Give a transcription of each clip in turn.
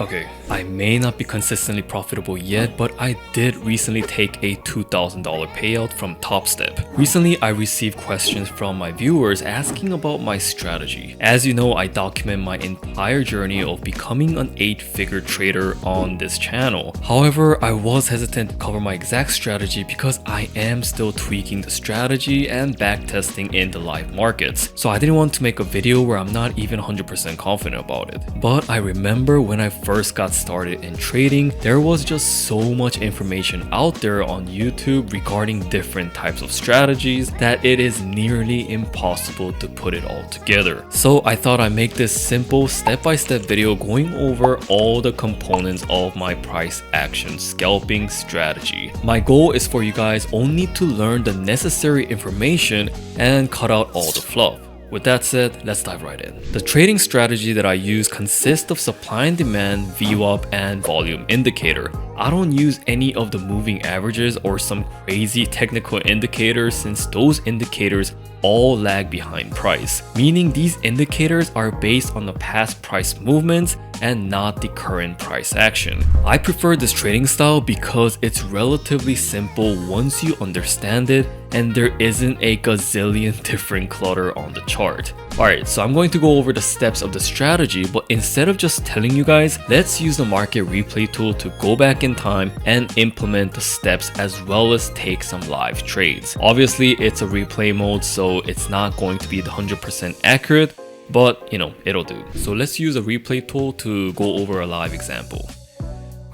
Okay, I may not be consistently profitable yet, but I did recently take a $2,000 payout from Top Step. Recently, I received questions from my viewers asking about my strategy. As you know, I document my entire journey of becoming an 8-figure trader on this channel. However, I was hesitant to cover my exact strategy because I am still tweaking the strategy and backtesting in the live markets. So I didn't want to make a video where I'm not even 100% confident about it. But I remember when I first got started in trading, there was just so much information out there on YouTube regarding different types of strategies that it is nearly impossible to put it all together. So I thought I'd make this simple step-by-step video going over all the components of my price action scalping strategy. My goal is for you guys only to learn the necessary information and cut out all the fluff. With that said, let's dive right in. The trading strategy that I use consists of supply and demand, VWAP, and volume indicator. I don't use any of the moving averages or some crazy technical indicators since those indicators all lag behind price, meaning these indicators are based on the past price movements and not the current price action. I prefer this trading style because it's relatively simple once you understand it and there isn't a gazillion different clutter on the chart. Alright, so I'm going to go over the steps of the strategy, but instead of just telling you guys, let's use the market replay tool to go back in time and implement the steps as well as take some live trades. Obviously, it's a replay mode, so it's not going to be the 100% accurate, but you know, it'll do. So let's use a replay tool to go over a live example.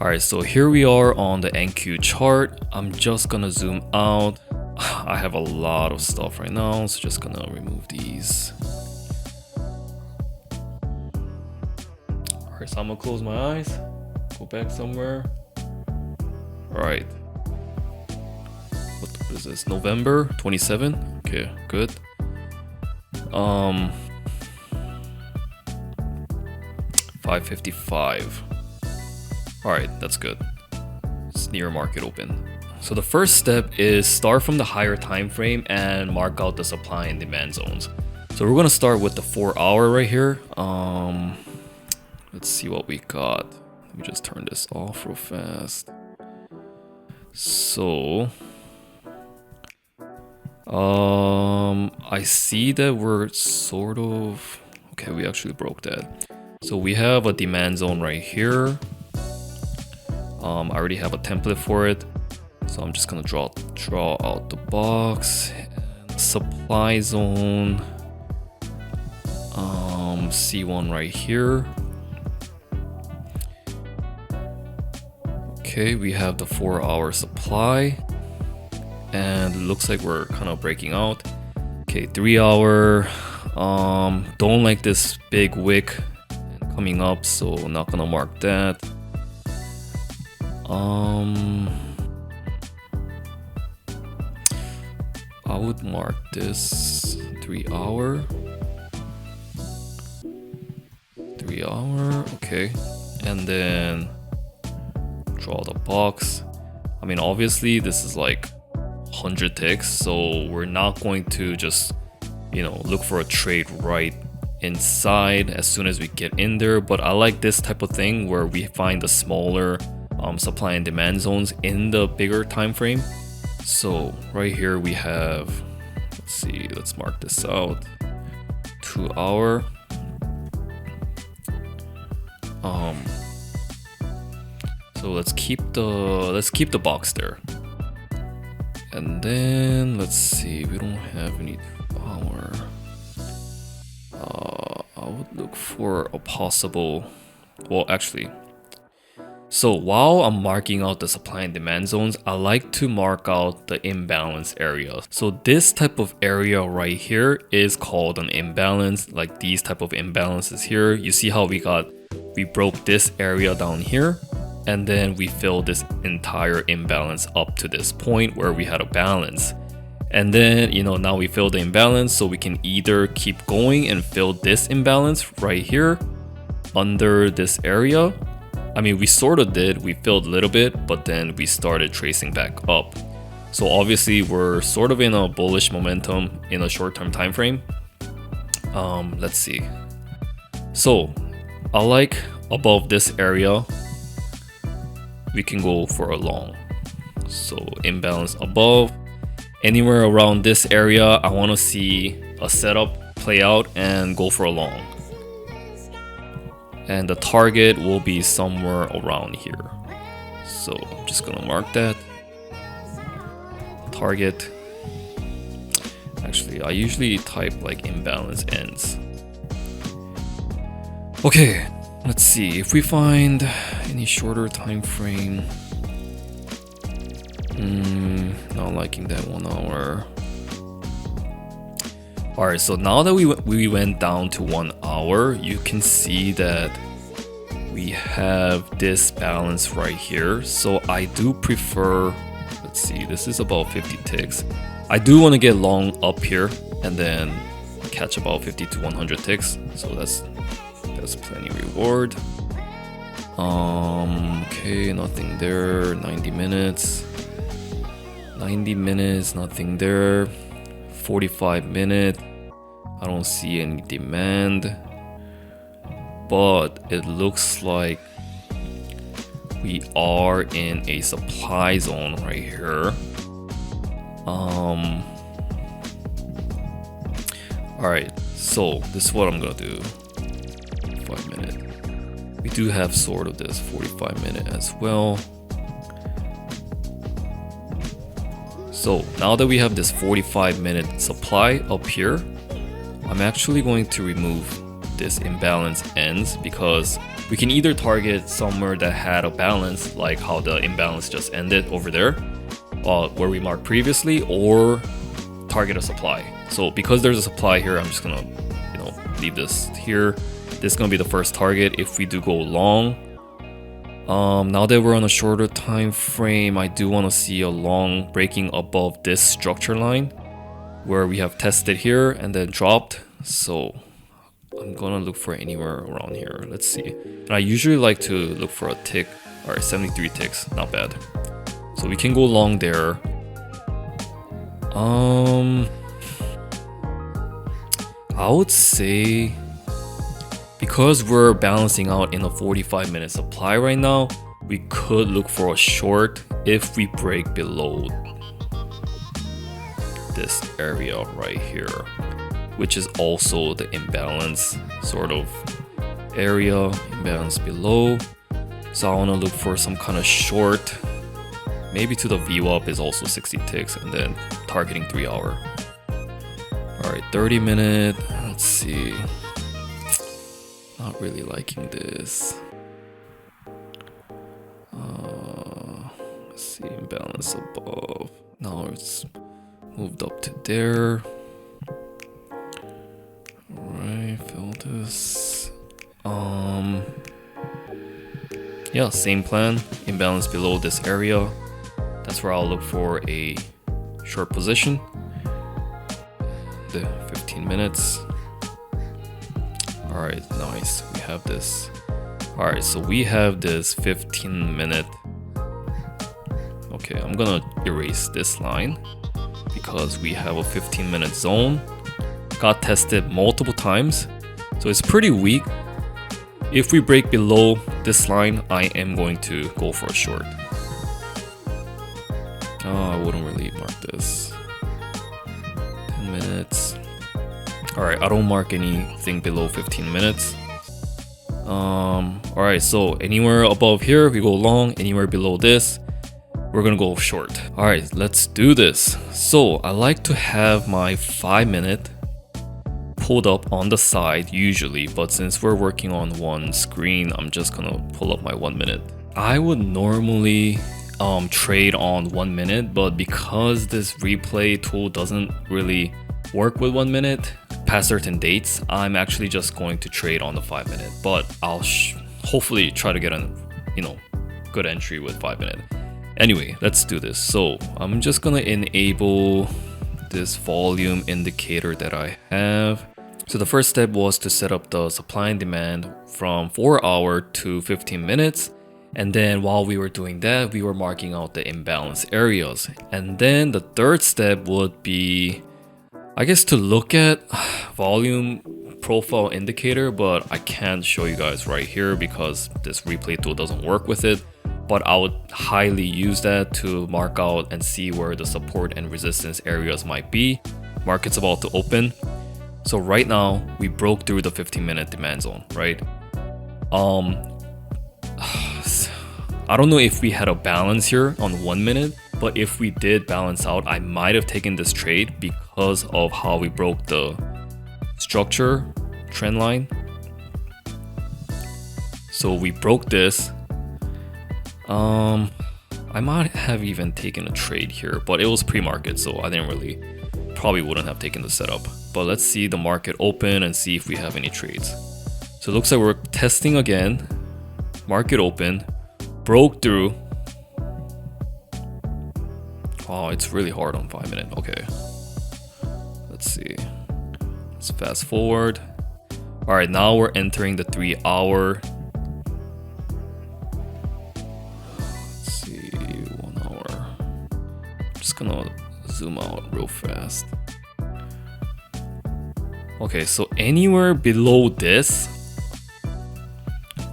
Alright, so here we are on the NQ chart. I'm just gonna zoom out. I have a lot of stuff right now, so just gonna remove these. Alright, so I'm gonna close my eyes, go back somewhere. Alright. What is this? November 27? Okay, good. 555. Alright, that's good. It's near market open. So the first step is start from the higher time frame and mark out the supply and demand zones. So we're gonna start with the 4-hour right here. Let's see what we got. Let me just turn this off real fast. So I see that we're sort of okay, we actually broke that. So we have a demand zone right here. I already have a template for it. So I'm just gonna draw out the box. And supply zone. C1 right here. Okay, we have the 4-hour supply. And it looks like we're kind of breaking out. Okay, 3-hour. Don't like this big wick coming up, so not gonna mark that. I would mark this 3-hour. 3-hour, okay. And then draw the box. I mean, obviously this is like 100 ticks, so we're not going to just, you know, look for a trade right inside as soon as we get in there. But I like this type of thing where we find the smaller supply and demand zones in the bigger time frame. So right here we have, let's see, let's mark this out, 2-hour. So let's keep the box there. And then let's see, we don't have any 2-hour. I would look for a possible, well, actually, so while I'm marking out the supply and demand zones, I like to mark out the imbalance area. So this type of area right here is called an imbalance, like these type of imbalances here. You see how we broke this area down here, and then we filled this entire imbalance up to this point where we had a balance. And then, you know, now we fill the imbalance, so we can either keep going and fill this imbalance right here under this area. I mean, we sort of did, we filled a little bit, but then we started tracing back up. So obviously we're sort of in a bullish momentum in a short-term time frame. Let's see. So I like above this area, we can go for a long. So imbalance above, anywhere around this area, I want to see a setup play out and go for a long. And the target will be somewhere around here. So I'm just gonna mark that. Target. Actually, I usually type like imbalance ends. Okay, let's see if we find any shorter time frame. Not liking that 1 hour. Alright, so now that we went down to 1 hour, you can see that we have this balance right here. So I do prefer, let's see, this is about 50 ticks. I do want to get long up here and then catch about 50 to 100 ticks. So that's plenty reward. Okay, nothing there. 90 minutes. 90 minutes, nothing there. 45 minutes. I don't see any demand. But it looks like we are in a supply zone right here. Alright, so this is what I'm gonna do. 5 minutes. We do have sort of this 45 minute as well. So now that we have this 45 minute supply up here, I'm actually going to remove this imbalance ends because we can either target somewhere that had a balance, like how the imbalance just ended over there, where we marked previously, or target a supply. So because there's a supply here, I'm just gonna, leave this here. This is gonna be the first target if we do go long. Now that we're on a shorter time frame, I do want to see a long breaking above this structure line where we have tested here and then dropped. So I'm gonna look for anywhere around here. Let's see. And I usually like to look for a tick. All right, 73 ticks, not bad. So we can go long there. I would say, because we're balancing out in a 45 minute supply right now, we could look for a short if we break below this area right here, which is also the imbalance sort of area, imbalance below. So I want to look for some kind of short, maybe to the VWAP is also 60 ticks, and then targeting 3 hour. All right, 30 minute, let's see. Not really liking this. Let's see, imbalance above. Now it's moved up to there. Alright, fill this. Yeah, same plan. Imbalance below this area. That's where I'll look for a short position. The 15 minutes. Alright, nice. We have this. Alright, so we have this 15 minute. Okay, I'm gonna erase this line because we have a 15 minute zone. Got tested multiple times, so it's pretty weak. If we break below this line, I am going to go for a short. I wouldn't really mark this. 10 minutes. Alright, I don't mark anything below 15 minutes. Alright, so anywhere above here, we go long. Anywhere below this, we're gonna go short. Alright, let's do this. So I like to have my 5 minute pulled up on the side usually, but since we're working on one screen, I'm just gonna pull up my 1 minute. I would normally trade on 1 minute, but because this replay tool doesn't really work with 1 minute past certain dates, I'm actually just going to trade on the 5 minute, but I'll hopefully try to get a good entry with 5 minute. Anyway, let's do this. So I'm just gonna enable this volume indicator that I have. So the first step was to set up the supply and demand from 4 hour to 15 minutes. And then while we were doing that, we were marking out the imbalance areas. And then the third step would be, I guess, to look at volume profile indicator, but I can't show you guys right here because this replay tool doesn't work with it. But I would highly use that to mark out and see where the support and resistance areas might be. Market's about to open. So right now we broke through the 15-minute demand zone, right? I don't know if we had a balance here on 1 minute, but if we did balance out, I might have taken this trade because of how we broke the structure trend line. So we broke this. I might have even taken a trade here, but it was pre-market, so I probably wouldn't have taken the setup. But let's see the market open and see if we have any trades. So it looks like we're testing again. Market open, broke through. Oh, it's really hard on 5 minute. Okay, let's see. Let's fast forward. All right, now we're entering the 3 hour. Let's see, 1 hour. I'm just gonna zoom out real fast. Okay, so anywhere below this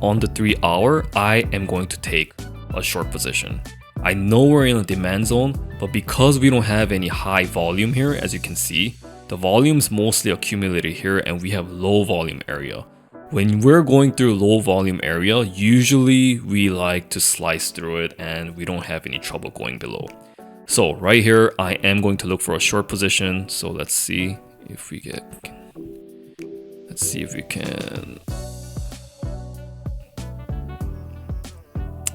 on the 3 hour, I am going to take a short position. I know we're in a demand zone, but because we don't have any high volume here, as you can see, the volume's mostly accumulated here and we have low volume area. When we're going through low volume area, usually we like to slice through it and we don't have any trouble going below. So right here, I am going to look for a short position. So let's see if we can.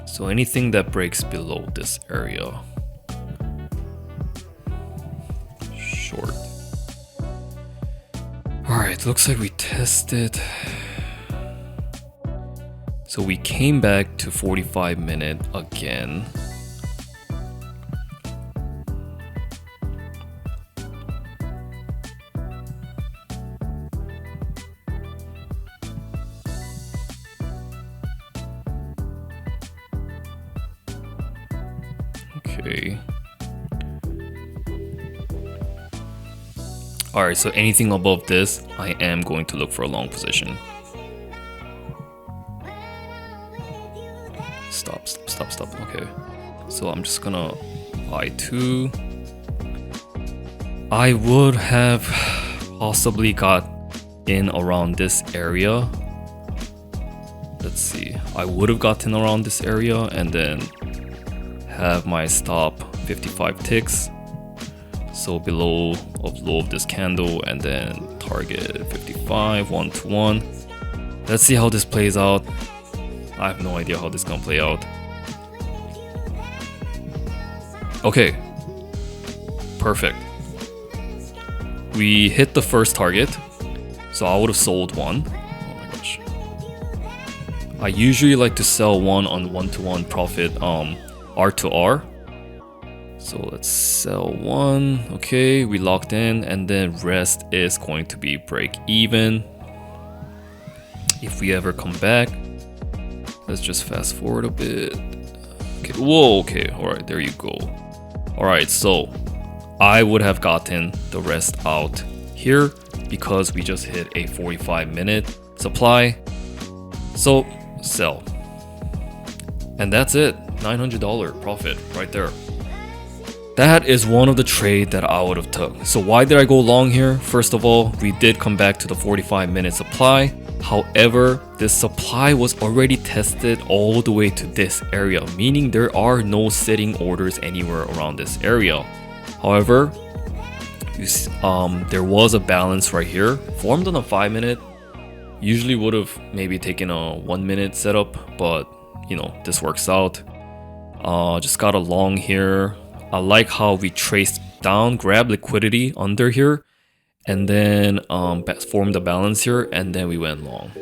So anything that breaks below this area, short. All right, looks like we tested. So we came back to 45 minute again. Okay. Alright, so anything above this, I am going to look for a long position. Stop. Okay. So I'm just gonna buy 2. I would have possibly got in around this area. Let's see. I would have gotten around this area and then have my stop 55 ticks, so below of low of this candle, and then target 55 1-to-1. Let's see how this plays out. I have no idea how this is gonna play out. Okay, perfect. We hit the first target, so I would have sold 1. Oh my gosh, I usually like to sell 1 on 1-to-1 profit R to R. So let's sell 1. Okay, we locked in, and then rest is going to be break even. If we ever come back, let's just fast forward a bit. Okay, whoa, okay, all right, there you go. All right, so I would have gotten the rest out here because we just hit a 45-minute supply. So sell, and that's it. $900 profit right there. That is one of the trade that I would have took. So why did I go long here? First of all, we did come back to the 45-minute supply. However, this supply was already tested all the way to this area, meaning there are no sitting orders anywhere around this area. However, there was a balance right here formed on a 5-minute. Usually would have maybe taken a 1-minute setup, but you know, this works out. Just got a long here. I like how we traced down, grab liquidity under here, and then formed a balance here, and then we went long.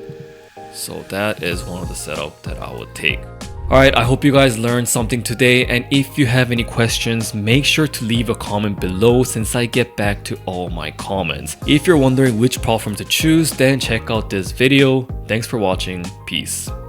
So that is one of the setup that I would take. Alright, I hope you guys learned something today, and if you have any questions, make sure to leave a comment below since I get back to all my comments. If you're wondering which platform to choose, then check out this video. Thanks for watching. Peace.